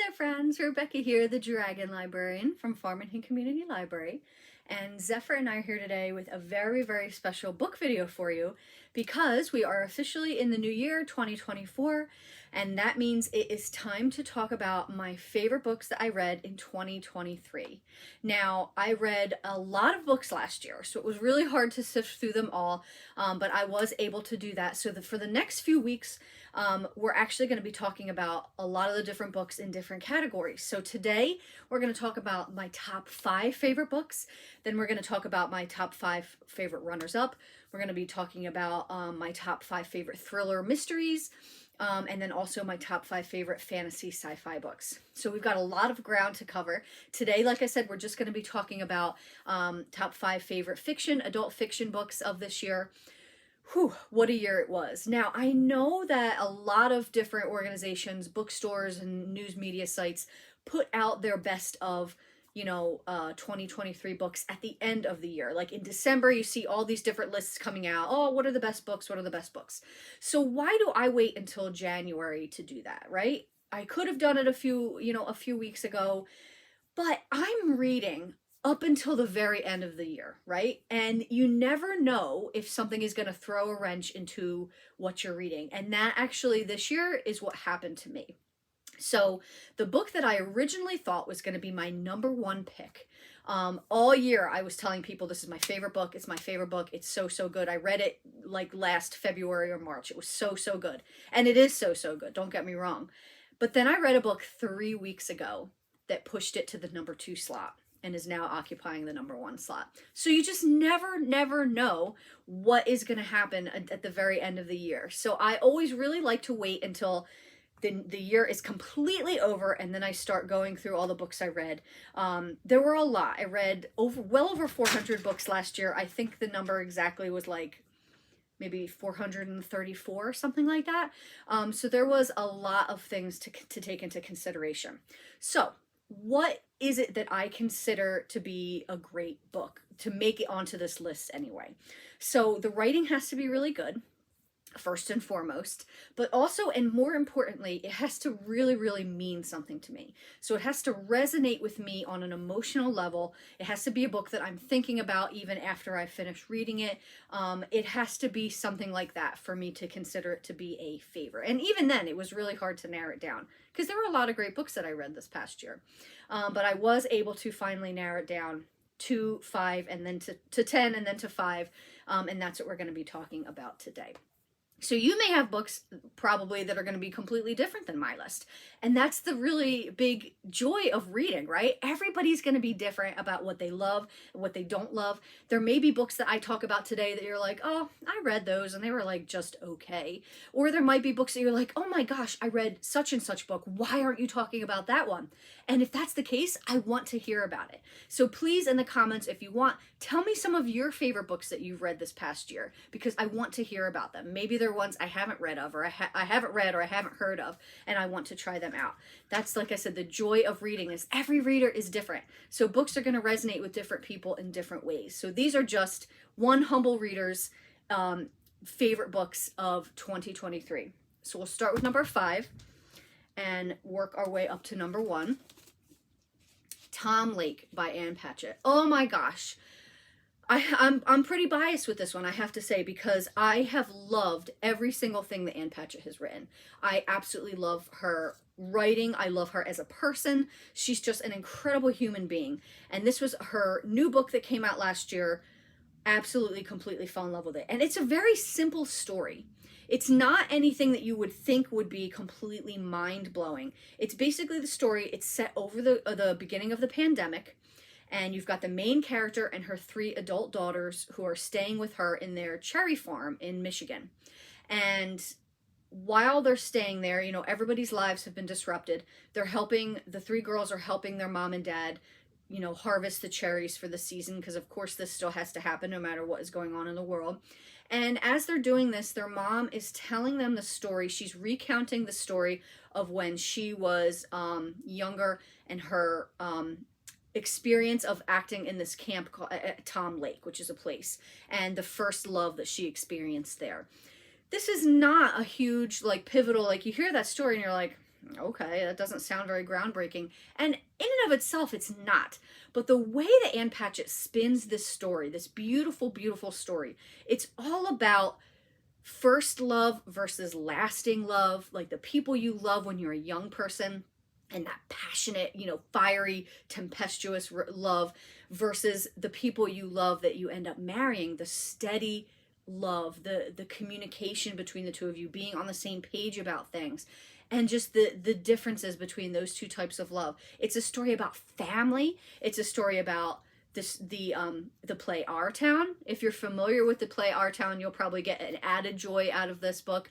there, friends. Rebecca here, the Dragon Librarian from Farmington Community Library. And Zephyr and I are here today with a very, very special book video for you because we are officially in the new year, 2024, and that means it is time to talk about my favorite books that I read in 2023. Now, I read a lot of books last year, so it was really hard to sift through them all, but I was able to do that. So for the next few weeks, we're actually going to be talking about a lot of the different books in different categories. So today we're going to talk about my top 5 favorite books. Then we're going to talk about my top 5 favorite runners-up. We're going to be talking about my top 5 favorite thriller mysteries. And then also my top 5 favorite fantasy sci-fi books. So we've got a lot of ground to cover. Today, like I said, we're just going to be talking about top 5 favorite fiction, adult fiction books of this year. Whew, what a year it was. Now, I know that a lot of different organizations, bookstores, and news media sites put out their best of 2023 books at the end of the year. Like in December, you see all these different lists coming out. Oh, what are the best books? What are the best books? So why do I wait until January to do that, right? I could have done it a few weeks ago, but I'm reading up until the very end of the year, right? And you never know if something is going to throw a wrench into what you're reading. And that actually this year is what happened to me. So the book that I originally thought was going to be my number 1 pick, all year I was telling people this is my favorite book. It's my favorite book. It's so, so good. I read it like last February or March. It was so, so good. And it is so, so good. Don't get me wrong. But then I read a book 3 weeks ago that pushed it to the number 2 slot and is now occupying the number 1 slot. So you just never know what is going to happen at the very end of the year. So I always really like to wait until the year is completely over and then I start going through all the books I read. There were a lot. I read well over 400 books last year. I think the number exactly was like maybe 434 or something like that. So there was a lot of things to take into consideration. So what is it that I consider to be a great book to make it onto this list anyway? So the writing has to be really good, first and foremost, but also, and more importantly, it has to really, really mean something to me. So it has to resonate with me on an emotional level. It has to be a book that I'm thinking about even after I finish reading it. It has to be something like that for me to consider it to be a favorite. And even then, it was really hard to narrow it down because there were a lot of great books that I read this past year. But I was able to finally narrow it down to 5 and then to 10 and then to 5. And that's what we're going to be talking about today. So you may have books probably that are going to be completely different than my list. And that's the really big joy of reading, right? Everybody's going to be different about what they love and what they don't love. There may be books that I talk about today that you're like, oh, I read those and they were like just okay. Or there might be books that you're like, oh my gosh, I read such and such book. Why aren't you talking about that one? And if that's the case, I want to hear about it. So please, in the comments, if you want, tell me some of your favorite books that you've read this past year because I want to hear about them. Maybe they're ones I haven't read of, or I haven't read, or I haven't heard of, and I want to try them out. That's, like I said, the joy of reading is every reader is different. So books are going to resonate with different people in different ways. So these are just one humble reader's favorite books of 2023. So we'll start with number 5 and work our way up to number 1. Tom Lake by Ann Patchett. Oh my gosh. I'm pretty biased with this one, I have to say, because I have loved every single thing that Ann Patchett has written. I absolutely love her writing. I love her as a person. She's just an incredible human being. And this was her new book that came out last year. Absolutely, completely fell in love with it. And it's a very simple story. It's not anything that you would think would be completely mind-blowing. It's basically the story. It's set over the beginning of the pandemic. And you've got the main character and her 3 adult daughters who are staying with her in their cherry farm in Michigan. And while they're staying there, everybody's lives have been disrupted. The 3 girls are helping their mom and dad, harvest the cherries for the season, because of course this still has to happen no matter what is going on in the world. And as they're doing this, their mom is telling them the story. She's recounting the story of when she was younger and her experience of acting in this camp called Tom Lake, which is a place, and the first love that she experienced there. This is not a huge, pivotal, you hear that story and you're like, Okay, that doesn't sound very groundbreaking. And in and of itself, it's not. But the way that Ann Patchett spins this story, this beautiful, beautiful story, it's all about first love versus lasting love, like the people you love when you're a young person, and that passionate, fiery, tempestuous love versus the people you love that you end up marrying, the steady love, the communication between the two of you, being on the same page about things, and just the differences between those two types of love. It's a story about family. It's a story about the play Our Town. If you're familiar with the play Our Town, you'll probably get an added joy out of this book,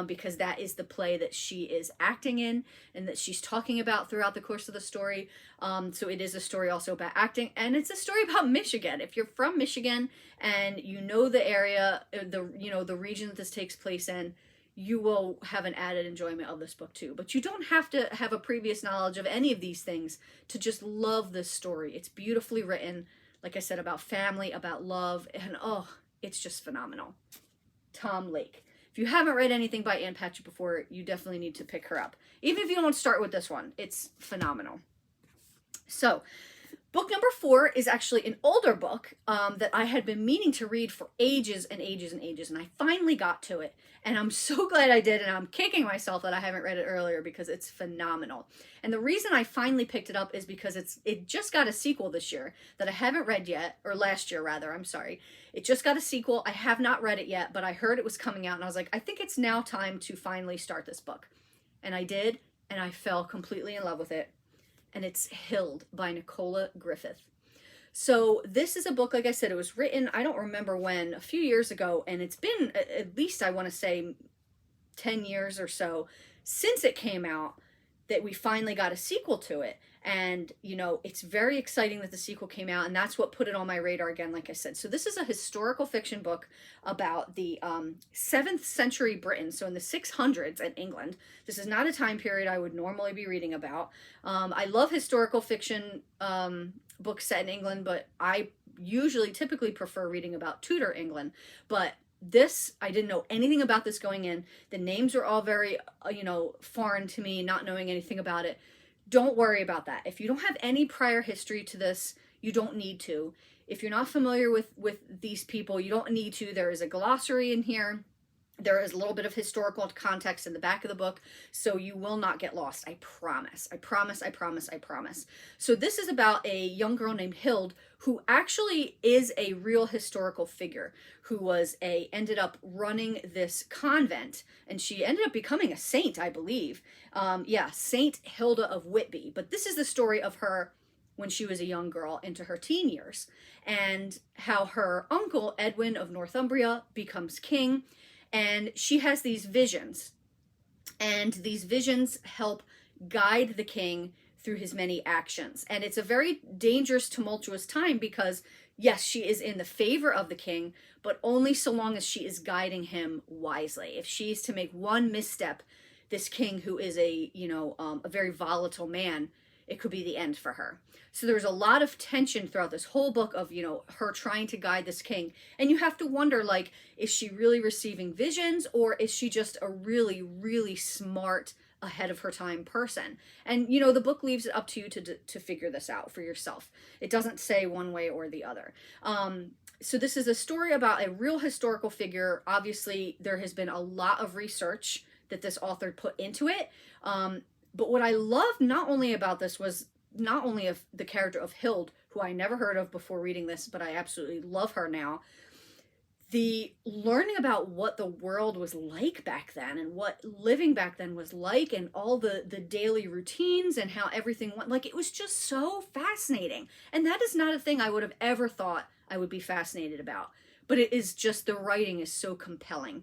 because that is the play that she is acting in and that she's talking about throughout the course of the story. So it is a story also about acting, and it's a story about Michigan. If you're from Michigan and you know the area, the region that this takes place in, you will have an added enjoyment of this book too. But you don't have to have a previous knowledge of any of these things to just love this story. It's beautifully written, like I said, about family, about love, and it's just phenomenal. Tom Lake. If you haven't read anything by Ann Patchett before, you definitely need to pick her up. Even if you don't start with this one, it's phenomenal. So, book number 4 is actually an older book that I had been meaning to read for ages and ages and ages, and I finally got to it, and I'm so glad I did, and I'm kicking myself that I haven't read it earlier because it's phenomenal. And the reason I finally picked it up is because it just got a sequel this year that I haven't read yet, or last year rather, I'm sorry. It just got a sequel. I have not read it yet, but I heard it was coming out, and I was like, I think it's now time to finally start this book. And I did, and I fell completely in love with it. And it's Hild by Nicola Griffith. So this is a book, like I said, it was written, I don't remember when, a few years ago, and it's been at least, I want to say, 10 years or so since it came out that we finally got a sequel to it. And, it's very exciting that the sequel came out, and that's what put it on my radar again, like I said. So this is a historical fiction book about the 7th century Britain, so in the 600s in England. This is not a time period I would normally be reading about. I love historical fiction books set in England, but I typically prefer reading about Tudor England. But this, I didn't know anything about this going in. The names are all very, foreign to me, not knowing anything about it. Don't worry about that. If you don't have any prior history to this, you don't need to. If you're not familiar with these people, you don't need to. There is a glossary in here. There is a little bit of historical context in the back of the book, so you will not get lost. I promise. I promise, I promise, I promise. So this is about a young girl named Hild, who actually is a real historical figure, who ended up running this convent, and she ended up becoming a saint, I believe. Saint Hilda of Whitby. But this is the story of her when she was a young girl into her teen years, and how her uncle, Edwin of Northumbria, becomes king. And she has these visions, and these visions help guide the king through his many actions. And it's a very dangerous, tumultuous time because, yes, she is in the favor of the king, but only so long as she is guiding him wisely. If she's to make one misstep, this king, who is a very volatile man, it could be the end for her. So there's a lot of tension throughout this whole book of, her trying to guide this king. And you have to wonder, is she really receiving visions, or is she just a really, really smart, ahead of her time person? And, the book leaves it up to you to figure this out for yourself. It doesn't say one way or the other. So this is a story about a real historical figure. Obviously, there has been a lot of research that this author put into it. But what I loved not only about this was not only of the character of Hild, who I never heard of before reading this, but I absolutely love her now. The learning about what the world was like back then, and what living back then was like, and all the daily routines and how everything went. It was just so fascinating. And that is not a thing I would have ever thought I would be fascinated about. But it is just, the writing is so compelling.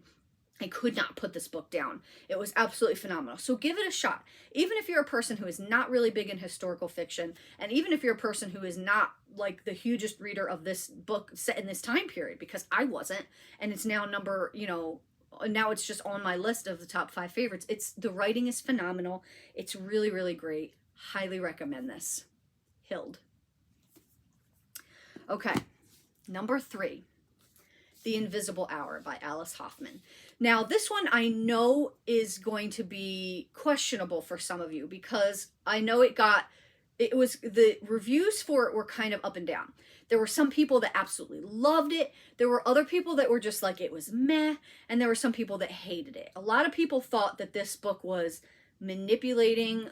I could not put this book down. It was absolutely phenomenal. So give it a shot. Even if you're a person who is not really big in historical fiction, and even if you're a person who is not the hugest reader of this book set in this time period, because I wasn't, and it's now now it's just on my list of the top 5 favorites. The writing is phenomenal. It's really, really great. Highly recommend this. Hild. Okay, number 3. The Invisible Hour by Alice Hoffman. Now, this one I know is going to be questionable for some of you because I know the reviews for it were kind of up and down. There were some people that absolutely loved it. There were other people that were just like, it was meh. And there were some people that hated it. A lot of people thought that this book was manipulating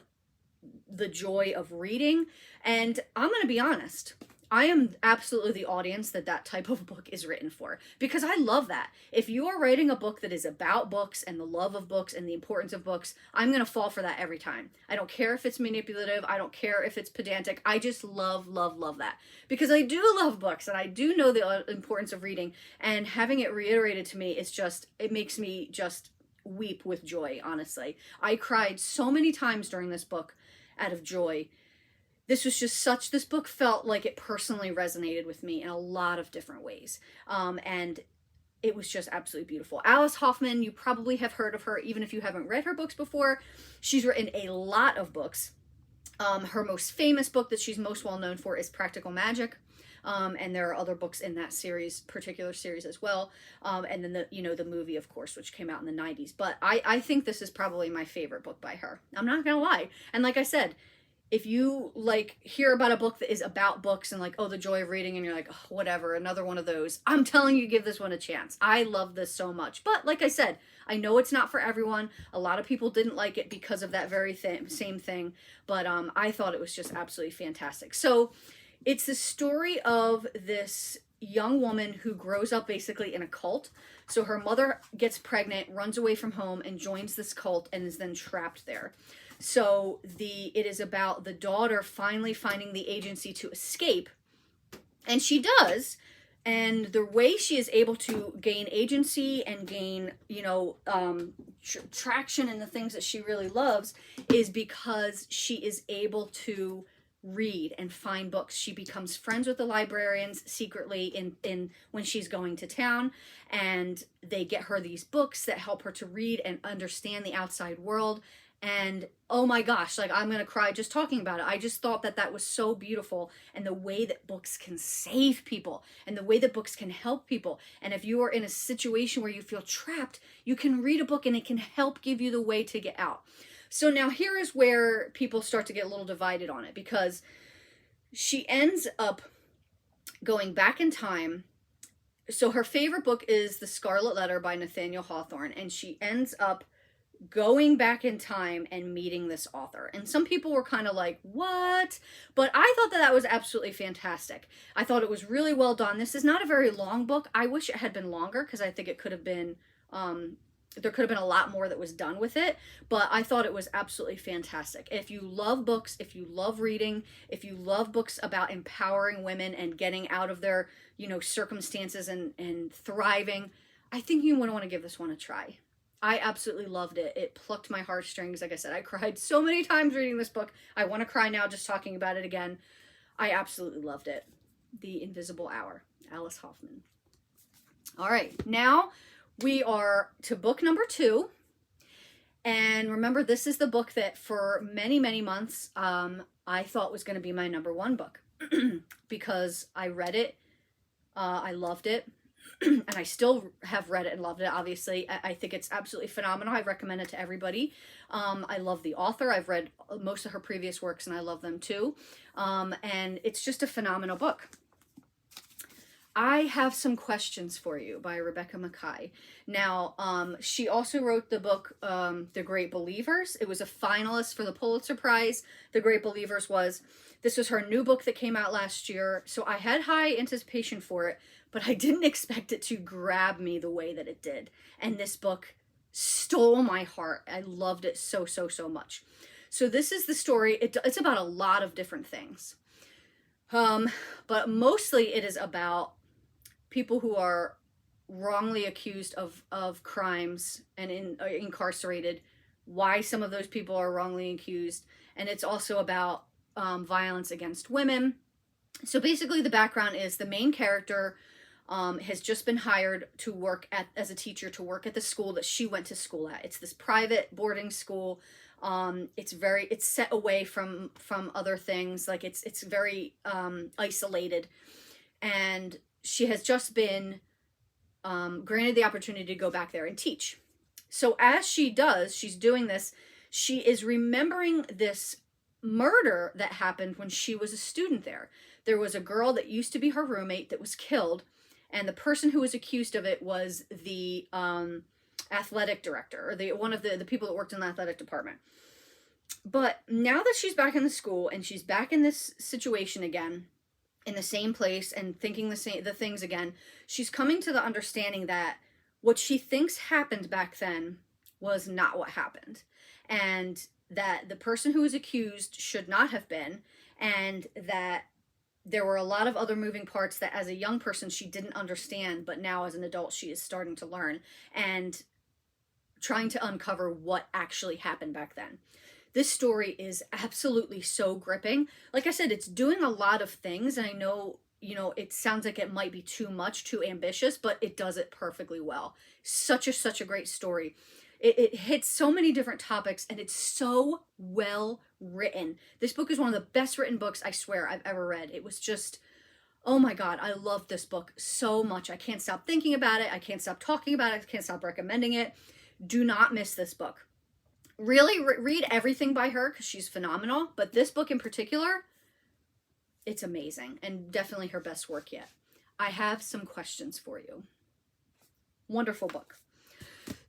the joy of reading. And I'm going to be honest. I am absolutely the audience that type of book is written for, because I love that. If you are writing a book that is about books and the love of books and the importance of books, I'm going to fall for that every time. I don't care if it's manipulative. I don't care if it's pedantic. I just love, love, love that, because I do love books and I do know the importance of reading, and having it reiterated to me it makes me just weep with joy, honestly. I cried so many times during this book out of joy. This book felt like it personally resonated with me in a lot of different ways. And it was just absolutely beautiful. Alice Hoffman, you probably have heard of her, even if you haven't read her books before. She's written a lot of books. Her most famous book that she's most well known for is Practical Magic. And there are other books in that particular series as well. And then the movie, of course, which came out in the 90s. But I think this is probably my favorite book by her. I'm not gonna lie. And like I said, if you hear about a book that is about books and the joy of reading, and you're like, oh, whatever, another one of those, I'm telling you, give this one a chance. I love this so much. But like I said, I know it's not for everyone. A lot of people didn't like it because of that very same thing. But I thought it was just absolutely fantastic. So it's the story of this young woman who grows up basically in a cult. So her mother gets pregnant, runs away from home, and joins this cult and is then trapped there. So it is about the daughter finally finding the agency to escape, and she does. And the way she is able to gain agency and gain, traction in the things that she really loves is because she is able to read and find books. She becomes friends with the librarians secretly in when she's going to town, and they get her these books that help her to read and understand the outside world. And oh my gosh, I'm gonna cry just talking about it. I just thought that was so beautiful, and the way that books can save people and the way that books can help people. And if you are in a situation where you feel trapped, you can read a book and it can help give you the way to get out. So now here is where people start to get a little divided on it, because she ends up going back in time. So her favorite book is The Scarlet Letter by Nathaniel Hawthorne, and she ends up going back in time and meeting this author. And some people were kind of like, what? But I thought that was absolutely fantastic. I thought it was really well done. This is not a very long book. I wish it had been longer, because I think it could have been, there could have been a lot more that was done with it. But I thought it was absolutely fantastic. If you love books, if you love reading, if you love books about empowering women and getting out of their, circumstances and thriving, I think you would want to give this one a try. I absolutely loved it. It plucked my heartstrings. Like I said, I cried so many times reading this book. I want to cry now just talking about it again. I absolutely loved it. The Invisible Hour, Alice Hoffman. All right, now we are to book number 2. And remember, this is the book that for many, many months I thought was going to be my number 1 book because I read it. I loved it. And I still have read it and loved it, obviously. I think it's absolutely phenomenal. I recommend it to everybody. I love the author. I've read most of her previous works, and I love them too. And it's just a phenomenal book. I have some questions for you by Rebecca Makkai. Now, she also wrote the book, The Great Believers. It was a finalist for the Pulitzer Prize. The Great Believers this was her new book that came out last year. So I had high anticipation for it, but I didn't expect it to grab me the way that it did. And this book stole my heart. I loved it so, so, so much. So this is the story. It's about a lot of different things. But mostly it is about people who are wrongly accused of crimes and incarcerated, why some of those people are wrongly accused. And it's also about violence against women. So basically the background is the main character has just been hired to work as a teacher to work at the school that she went to school at. It's this private boarding school. It's set away from other things. It's very isolated. And she has just been granted the opportunity to go back there and teach. So as she does, she's doing this, she is remembering this murder that happened when she was a student there. There was a girl that used to be her roommate that was killed, and the person who was accused of it was the athletic director, or one of the people that worked in the athletic department. But now that she's back in the school and she's back in this situation again, in the same place and thinking the things again, she's coming to the understanding that what she thinks happened back then was not what happened, and that the person who was accused should not have been, and that there were a lot of other moving parts that as a young person she didn't understand, but now as an adult she is starting to learn and trying to uncover what actually happened back then. This story is absolutely so gripping. Like I said, it's doing a lot of things, and I know, it sounds like it might be too much, too ambitious, but it does it perfectly well. Such a great story. It hits so many different topics, and it's so well written. This book is one of the best written books, I swear, I've ever read. It was just, oh my God, I love this book so much. I can't stop thinking about it. I can't stop talking about it. I can't stop recommending it. Do not miss this book. Really read everything by her because she's phenomenal, but this book in particular, it's amazing and definitely her best work yet. I have some questions for you. Wonderful book.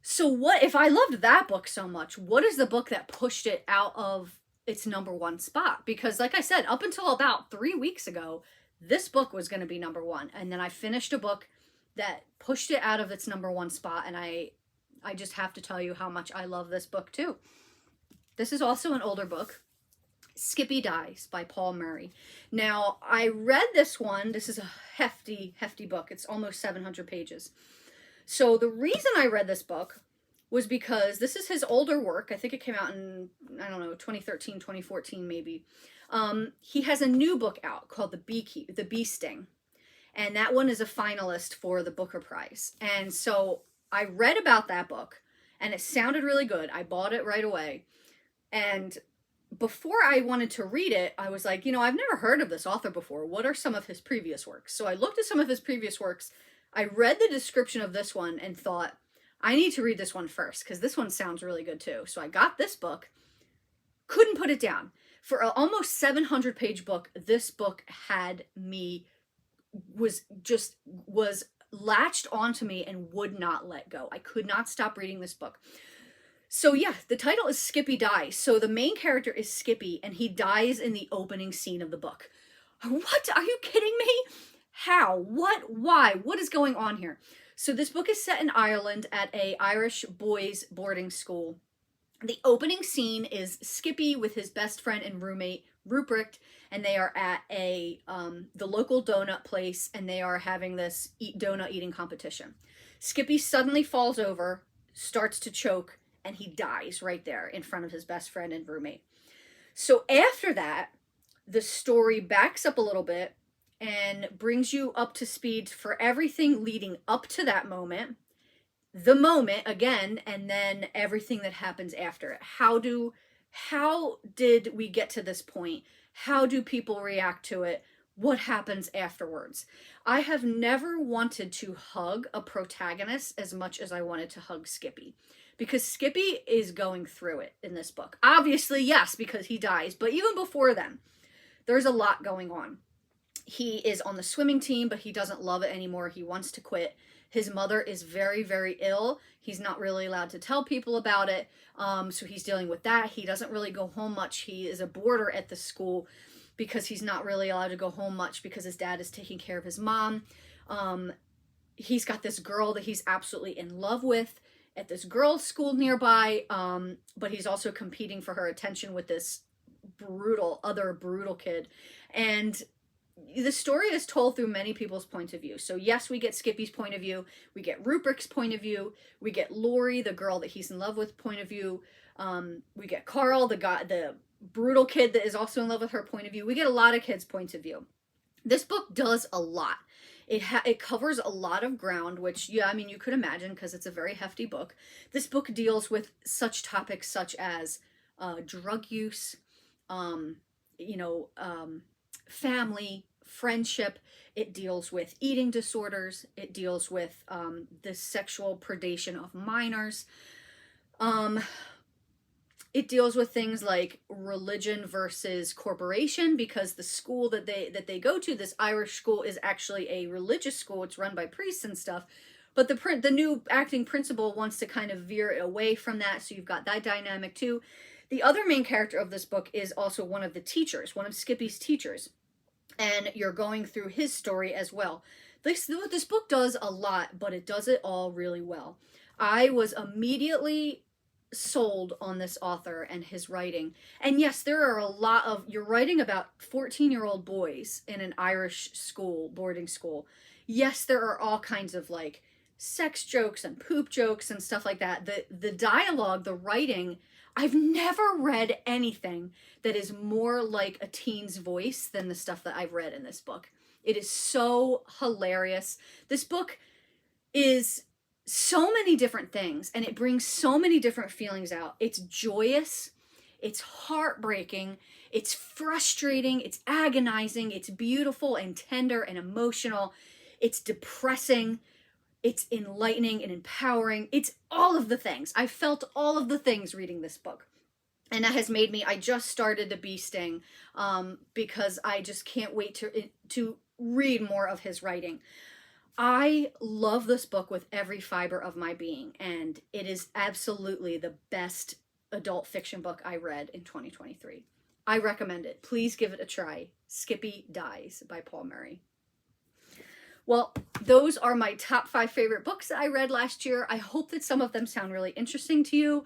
So what, if I loved that book so much, what is the book that pushed it out of its #1 spot? Because like I said, up until about 3 weeks ago, this book was going to be #1. And then I finished a book that pushed it out of its #1 spot. And I just have to tell you how much I love this book too. This is also an older book, Skippy Dies by Paul Murray. Now, I read this one. This is a hefty book. It's almost 700 pages. So the reason I read this book was because this is his older work. I think it came out in, 2013, 2014 maybe. He has a new book out called The Bee Sting. And that one is a finalist for the Booker Prize. And so I read about that book, and it sounded really good. I bought it right away. And before I wanted to read it, I was like, I've never heard of this author before. What are some of his previous works? So I looked at some of his previous works. I read the description of this one and thought, I need to read this one first because this one sounds really good too. So I got this book, couldn't put it down. For an almost 700-page book, this book had me, was latched onto me and would not let go. I could not stop reading this book. So yeah, the title is Skippy Dies. So the main character is Skippy, and he dies in the opening scene of the book. What? Are you kidding me? How? What? Why? What is going on here? So this book is set in Ireland at a Irish boys boarding school. The opening scene is Skippy with his best friend and roommate, Rupert, and they are at the local donut place, and they are having this donut eating competition. Skippy suddenly falls over, starts to choke, and he dies right there in front of his best friend and roommate. So after that, the story backs up a little bit and brings you up to speed for everything leading up to that moment, the moment again, and then everything that happens after it. How did we get to this point? How do people react to it? What happens afterwards? I have never wanted to hug a protagonist as much as I wanted to hug Skippy, because Skippy is going through it in this book. Obviously, yes, because he dies, but even before then, there's a lot going on. He is on the swimming team, but he doesn't love it anymore. He wants to quit. His mother is very, very ill. He's not really allowed to tell people about it. So he's dealing with that. He doesn't really go home much. He is a boarder at the school because he's not really allowed to go home much because his dad is taking care of his mom. He's got this girl that he's absolutely in love with at this girls' school nearby. But he's also competing for her attention with this other brutal kid. And the story is told through many people's points of view. So yes, we get Skippy's point of view. We get Rupert's point of view. We get Lori, the girl that he's in love with, point of view. We get Carl, the brutal kid that is also in love with her, point of view. We get a lot of kids' points of view. This book does a lot. It covers a lot of ground, which, yeah, I mean, you could imagine because it's a very hefty book. This book deals with such topics such as drug use, family, friendship. It deals with eating disorders. It deals with the sexual predation of minors. It deals with things like religion versus corporation, because the school that they go to, this Irish school, is actually a religious school. It's run by priests and stuff. But the new acting principal wants to kind of veer away from that, so you've got that dynamic too. The other main character of this book is also one of the teachers, one of Skippy's teachers. And you're going through his story as well. This book does a lot, but it does it all really well. I was immediately sold on this author and his writing. And yes, there are a lot of, you're writing about 14-year-old boys in an Irish school, boarding school. Yes, there are all kinds of like sex jokes and poop jokes and stuff like that. The dialogue, the writing, I've never read anything that is more like a teen's voice than the stuff that I've read in this book. It is so hilarious. This book is so many different things, and it brings so many different feelings out. It's joyous, it's heartbreaking, it's frustrating, it's agonizing, it's beautiful and tender and emotional, it's depressing, it's enlightening and empowering. It's all of the things. I felt all of the things reading this book. And that has made me, I just started the bee sting because I just can't wait to read more of his writing. I love this book with every fiber of my being, and it is absolutely the best adult fiction book I read in 2023. I recommend it. Please give it a try. Skippy Dies by Paul Murray. Well, those are my top 5 favorite books that I read last year. I hope that some of them sound really interesting to you.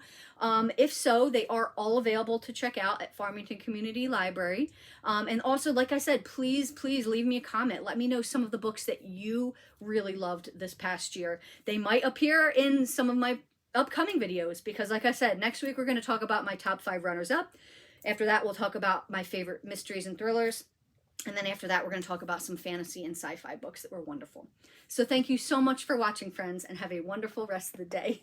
If so, they are all available to check out at Farmington Community Library. And also, like I said, please leave me a comment. Let me know some of the books that you really loved this past year. They might appear in some of my upcoming videos because, like I said, next week we're going to talk about my top 5 runners-up. After that, we'll talk about my favorite mysteries and thrillers. And then after that, we're going to talk about some fantasy and sci-fi books that were wonderful. So thank you so much for watching, friends, and have a wonderful rest of the day.